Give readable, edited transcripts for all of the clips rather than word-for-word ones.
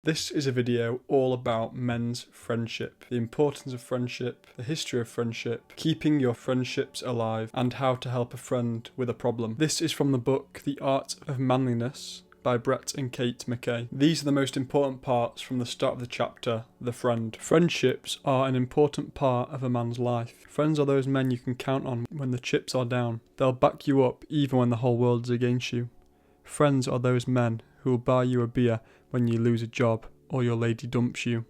This is a video all about men's friendship, the importance of friendship, the history of friendship, keeping your friendships alive, and how to help a friend with a problem. This is from the book The Art of Manliness by Brett and Kate McKay. These are the most important parts from the start of the chapter, The Friend. Friendships are an important part of a man's life. Friends are those men you can count on when the chips are down. They'll back you up even when the whole world is against you. Friends are those men who will buy you a beer when you lose a job or your lady dumps you.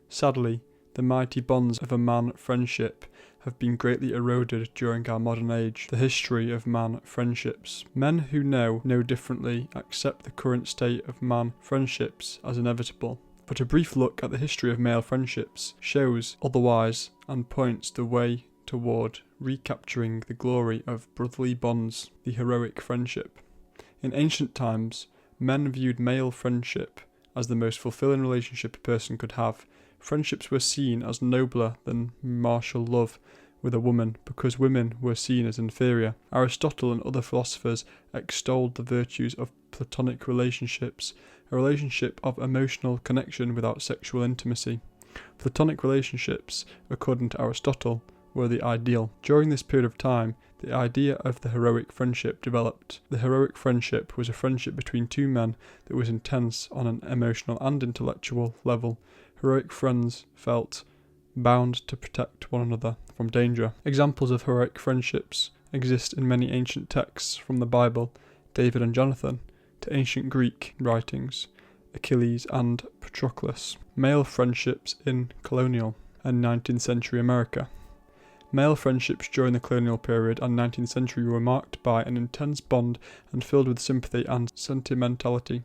Sadly, the mighty bonds of a man friendship have been greatly eroded during our modern age. The history of man friendships. Men who know differently accept the current state of man friendships as inevitable. But a brief look at the history of male friendships shows otherwise and points the way toward recapturing the glory of brotherly bonds, the heroic friendship. In ancient times, men viewed male friendship as the most fulfilling relationship a person could have. Friendships were seen as nobler than martial love with a woman because women were seen as inferior. Aristotle and other philosophers extolled the virtues of platonic relationships, a relationship of emotional connection without sexual intimacy. Platonic relationships, according to Aristotle, were the ideal. During this period of time, the idea of the heroic friendship developed. The heroic friendship was a friendship between two men that was intense on an emotional and intellectual level. Heroic friends felt bound to protect one another from danger. Examples of heroic friendships exist in many ancient texts, from the Bible, David and Jonathan, to ancient Greek writings, Achilles and Patroclus. Male friendships in colonial and 19th century America. Male friendships during the colonial period and 19th century were marked by an intense bond and filled with sympathy and sentimentality.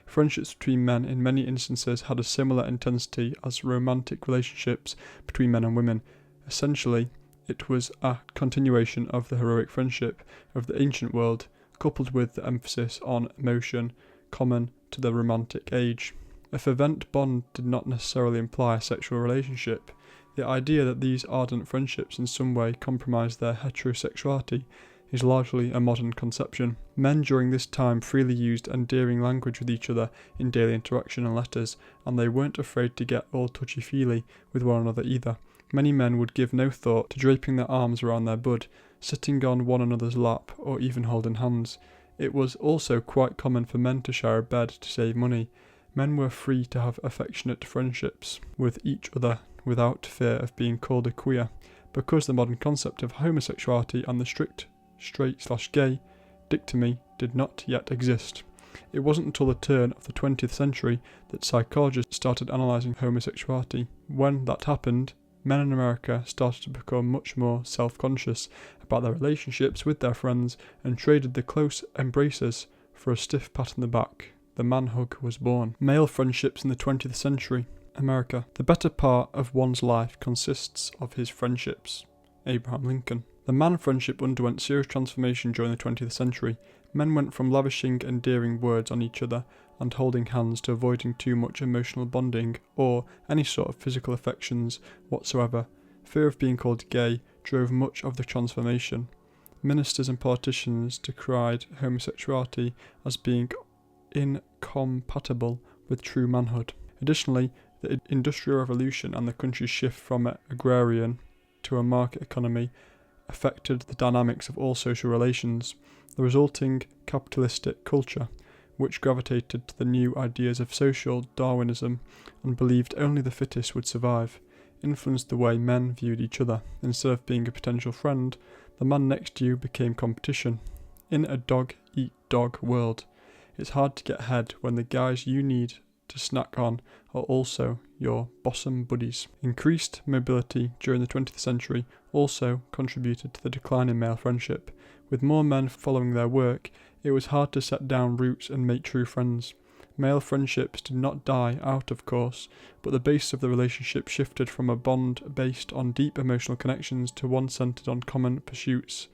Friendships between men in many instances had a similar intensity as romantic relationships between men and women. Essentially, it was a continuation of the heroic friendship of the ancient world, coupled with the emphasis on emotion common to the romantic age. A fervent bond did not necessarily imply a sexual relationship. The idea that these ardent friendships in some way compromise their heterosexuality is largely a modern conception. Men during this time freely used endearing language with each other in daily interaction and letters, and they weren't afraid to get all touchy-feely with one another either. Many men would give no thought to draping their arms around their bud, sitting on one another's lap, or even holding hands. It was also quite common for men to share a bed to save money. Men were free to have affectionate friendships with each other without fear of being called a queer, because the modern concept of homosexuality and the strict straight/gay dichotomy did not yet exist. It wasn't until the turn of the 20th century that psychologists started analysing homosexuality. When that happened, men in America started to become much more self-conscious about their relationships with their friends and traded the close embraces for a stiff pat on the back. The man hug was born. Male friendships in the 20th century. America. The better part of one's life consists of his friendships. Abraham Lincoln. The man friendship underwent serious transformation during the 20th century. Men went from lavishing endearing words on each other and holding hands to avoiding too much emotional bonding or any sort of physical affections whatsoever. Fear of being called gay drove much of the transformation. Ministers and politicians decried homosexuality as being incompatible with true manhood. Additionally, the Industrial Revolution and the country's shift from an agrarian to a market economy affected the dynamics of all social relations. The resulting capitalistic culture, which gravitated to the new ideas of social Darwinism and believed only the fittest would survive, influenced the way men viewed each other. Instead of being a potential friend, the man next to you became competition. In a dog-eat-dog world, it's hard to get ahead when the guys you need to snack on are also your bosom buddies. Increased mobility during the 20th century also contributed to the decline in male friendship. With more men following their work, it was hard to set down roots and make true friends. Male friendships did not die out, of course, but the base of the relationship shifted from a bond based on deep emotional connections to one centered on common pursuits.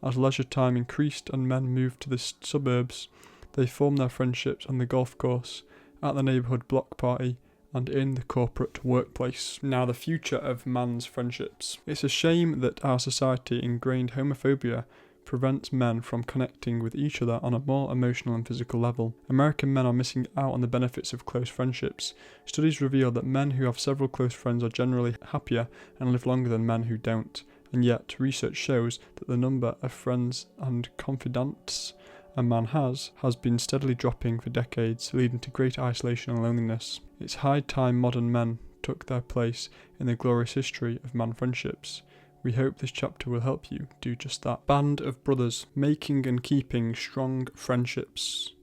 As leisure time increased and men moved to the suburbs, they formed their friendships on the golf course, at the neighbourhood block party, and in the corporate workplace. Now, the future of man's friendships. It's a shame that our society ingrained homophobia prevents men from connecting with each other on a more emotional and physical level. American men are missing out on the benefits of close friendships. Studies reveal that men who have several close friends are generally happier and live longer than men who don't. And yet, research shows that the number of friends and confidants a man has been steadily dropping for decades, leading to great isolation and loneliness. It's high time modern men took their place in the glorious history of man friendships. We hope this chapter will help you do just that. Band of brothers, making and keeping strong friendships.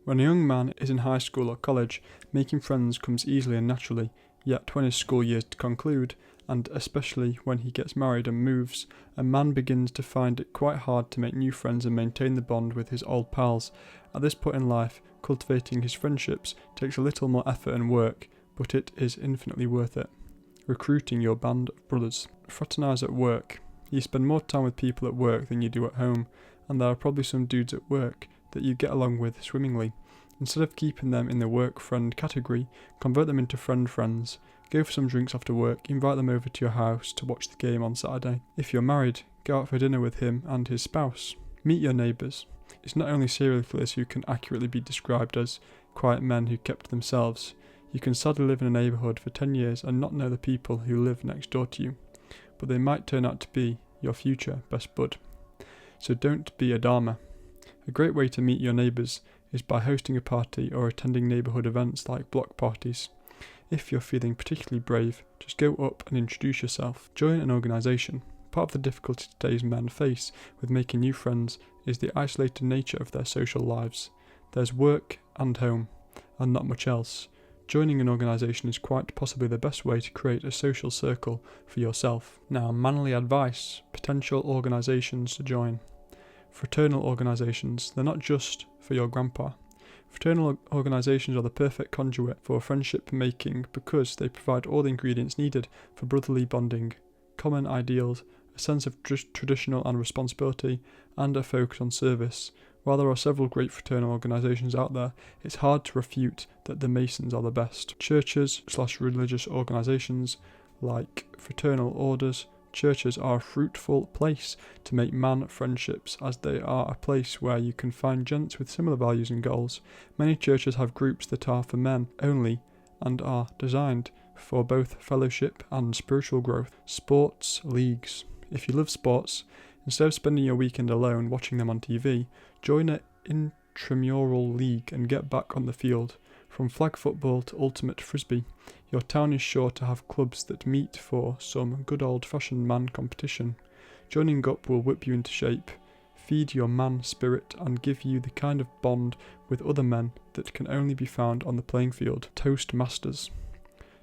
When a young man is in high school or college, making friends comes easily and naturally, yet when his school years conclude, and especially when he gets married and moves, a man begins to find it quite hard to make new friends and maintain the bond with his old pals. At this point in life, cultivating his friendships takes a little more effort and work, but it is infinitely worth it. Recruiting your band of brothers. Fraternise at work. You spend more time with people at work than you do at home, and there are probably some dudes at work that you get along with swimmingly. Instead of keeping them in the work friend category, convert them into friends. Go for some drinks after work, invite them over to your house to watch the game on Saturday. If you're married, go out for dinner with him and his spouse. Meet your neighbours. It's not only serial killers who can accurately be described as quiet men who kept to themselves. You can sadly live in a neighbourhood for 10 years and not know the people who live next door to you, but they might turn out to be your future best bud. So don't be a Dharma. A great way to meet your neighbours is by hosting a party or attending neighbourhood events like block parties. If you're feeling particularly brave, just go up and introduce yourself. Join an organisation. Part of the difficulty today's men face with making new friends is the isolated nature of their social lives. There's work and home, and not much else. Joining an organisation is quite possibly the best way to create a social circle for yourself. Now, manly advice, potential organisations to join. Fraternal organisations, they're not just for your grandpa. Fraternal organisations are the perfect conduit for friendship making because they provide all the ingredients needed for brotherly bonding, common ideals, a sense of traditional and responsibility, and a focus on service. While there are several great fraternal organisations out there, it's hard to refute that the Masons are the best. Churches/religious organisations like fraternal orders. Churches are a fruitful place to make man friendships, as they are a place where you can find gents with similar values and goals. Many churches have groups that are for men only and are designed for both fellowship and spiritual growth. Sports leagues. If you love sports, instead of spending your weekend alone watching them on TV, join an intramural league and get back on the field. From flag football to ultimate frisbee, your town is sure to have clubs that meet for some good old-fashioned man competition. Joining up will whip you into shape, feed your man spirit, and give you the kind of bond with other men that can only be found on the playing field. Toastmasters.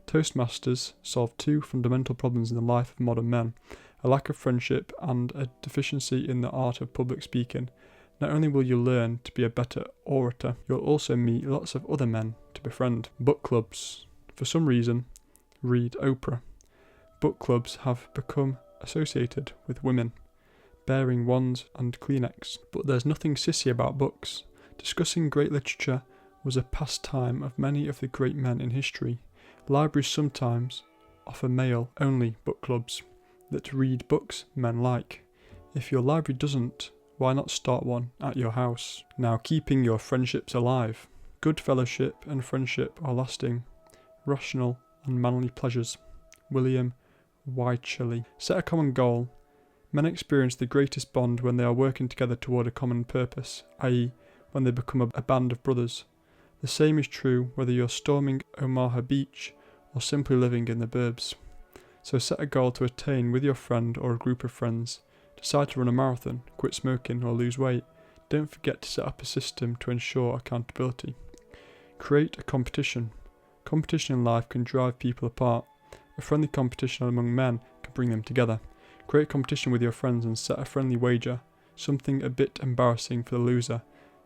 Toastmasters solve two fundamental problems in the life of modern men: a lack of friendship and a deficiency in the art of public speaking. Not only will you learn to be a better orator, you'll also meet lots of other men to befriend. Book clubs. For some reason, read Oprah. Book clubs have become associated with women, bearing wands and Kleenex. But there's nothing sissy about books. Discussing great literature was a pastime of many of the great men in history. Libraries sometimes offer male-only book clubs that read books men like. If your library doesn't, why not start one at your house? Now, keeping your friendships alive. Good fellowship and friendship are lasting, rational and manly pleasures. William Wycherley. Set a common goal. Men experience the greatest bond when they are working together toward a common purpose, i.e., when they become a band of brothers. The same is true whether you're storming Omaha Beach or simply living in the burbs. So set a goal to attain with your friend or a group of friends. Decide to run a marathon, quit smoking, or lose weight. Don't forget to set up a system to ensure accountability. Create a competition. Competition in life can drive people apart. A friendly competition among men can bring them together. Create competition with your friends and set a friendly wager. Something a bit embarrassing for the loser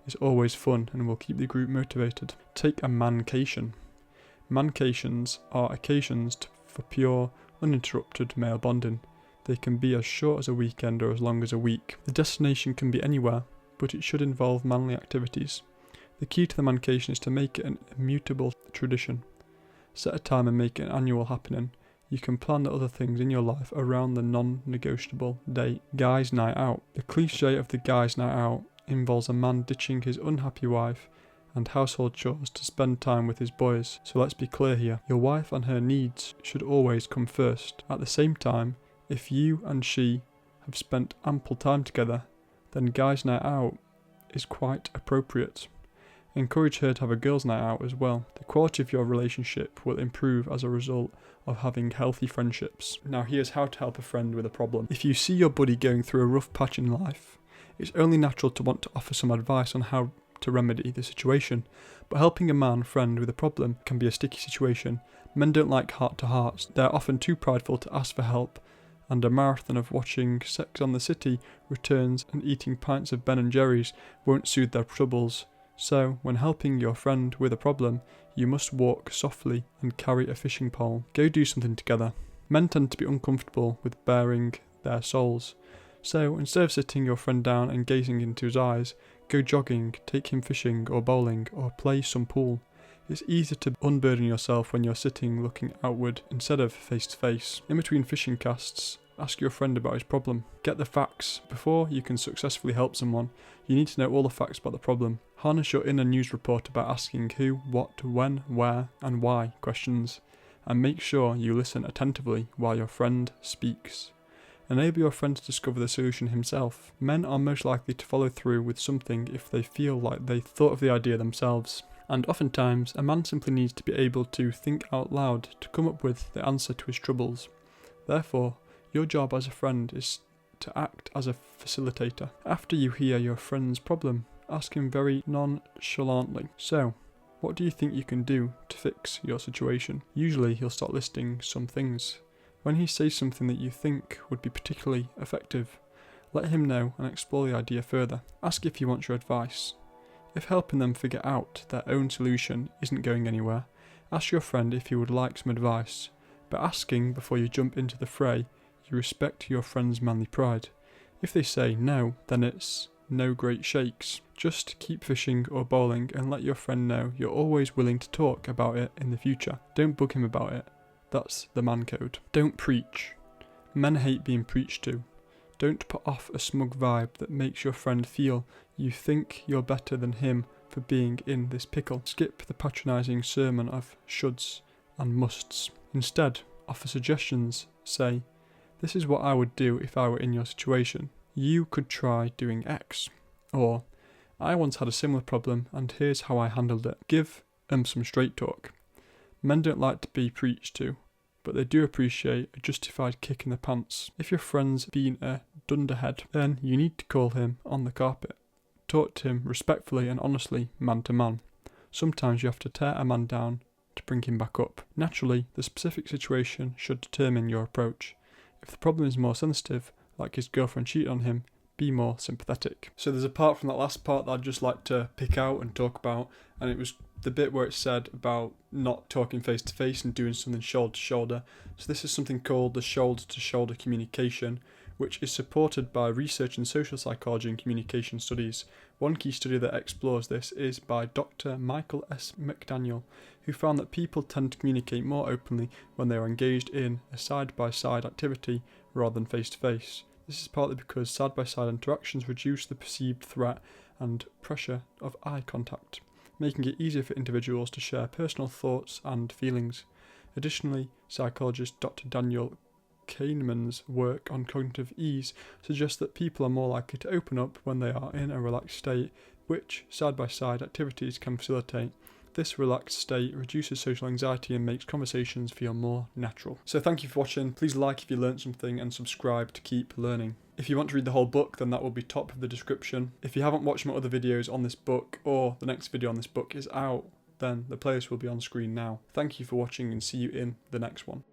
is always fun and will keep the group motivated. Take a mancation. Mancations are occasions for pure, uninterrupted male bonding. They can be as short as a weekend or as long as a week. The destination can be anywhere, but it should involve manly activities. The key to the mancation is to make it an immutable tradition. Set a time and make it an annual happening. you can plan the other things in your life around the non-negotiable date. Guys' night out. The cliche of the guys' night out involves a man ditching his unhappy wife and household chores to spend time with his boys. So let's be clear here. Your wife and her needs should always come first. At the same time, if you and she have spent ample time together, then guys' night out is quite appropriate. Encourage her to have a girls' night out as well. The quality of your relationship will improve as a result of having healthy friendships. Now here's how to help a friend with a problem. If you see your buddy going through a rough patch in life, it's only natural to want to offer some advice on how to remedy the situation. But helping a man friend with a problem can be a sticky situation. Men don't like heart-to-hearts. They're often too prideful to ask for help, and a marathon of watching Sex on the City returns and eating pints of Ben & Jerry's won't soothe their troubles. So, when helping your friend with a problem, you must walk softly and carry a fishing pole. Go do something together. Men tend to be uncomfortable with baring their souls. So, instead of sitting your friend down and gazing into his eyes, go jogging, take him fishing or bowling, or play some pool. It's easier to unburden yourself when you're sitting looking outward instead of face to face. In between fishing casts, ask your friend about his problem. Get the facts. Before you can successfully help someone, you need to know all the facts about the problem. Harness your inner news report about asking who, what, when, where, and why questions, and make sure you listen attentively while your friend speaks. Enable your friend to discover the solution himself. Men are most likely to follow through with something if they feel like they thought of the idea themselves. And oftentimes, a man simply needs to be able to think out loud to come up with the answer to his troubles. Therefore, your job as a friend is to act as a facilitator. After you hear your friend's problem, ask him very nonchalantly, "So, what do you think you can do to fix your situation?" Usually he'll start listing some things. When he says something that you think would be particularly effective, let him know and explore the idea further. Ask if he wants your advice. If helping them figure out their own solution isn't going anywhere, ask your friend if he would like some advice. But asking before you jump into the fray, you respect your friend's manly pride. If they say no, then it's no great shakes. Just keep fishing or bowling and let your friend know you're always willing to talk about it in the future. Don't bug him about it. That's the man code. Don't preach. Men hate being preached to. Don't put off a smug vibe that makes your friend feel you think you're better than him for being in this pickle. Skip the patronising sermon of shoulds and musts. Instead, offer suggestions. Say, "This is what I would do if I were in your situation. You could try doing X." Or, "I once had a similar problem and here's how I handled it." Give them some straight talk. Men don't like to be preached to, but they do appreciate a justified kick in the pants. If your friend's been a dunderhead, then you need to call him on the carpet. Talk to him respectfully and honestly, man to man. Sometimes you have to tear a man down to bring him back up. Naturally, the specific situation should determine your approach. If the problem is more sensitive, like his girlfriend cheated on him, be more sympathetic. So there's a part from that last part that I'd just like to pick out and talk about, and it was the bit where it said about not talking face to face and doing something shoulder to shoulder. So this is something called the shoulder to shoulder communication, which is supported by research in social psychology and communication studies. One key study that explores this is by Dr. Michael S. McDaniel, who found that people tend to communicate more openly when they are engaged in a side-by-side activity rather than face-to-face. This is partly because side-by-side interactions reduce the perceived threat and pressure of eye contact, making it easier for individuals to share personal thoughts and feelings. Additionally, psychologist Dr. Daniel Kahneman's work on cognitive ease suggests that people are more likely to open up when they are in a relaxed state, which side-by-side activities can facilitate. This relaxed state reduces social anxiety and makes conversations feel more natural. So thank you for watching. Please like if you learned something and subscribe to keep learning. If you want to read the whole book, then that will be top of the description. If you haven't watched my other videos on this book, or the next video on this book is out, then the playlist will be on screen now. Thank you for watching and see you in the next one.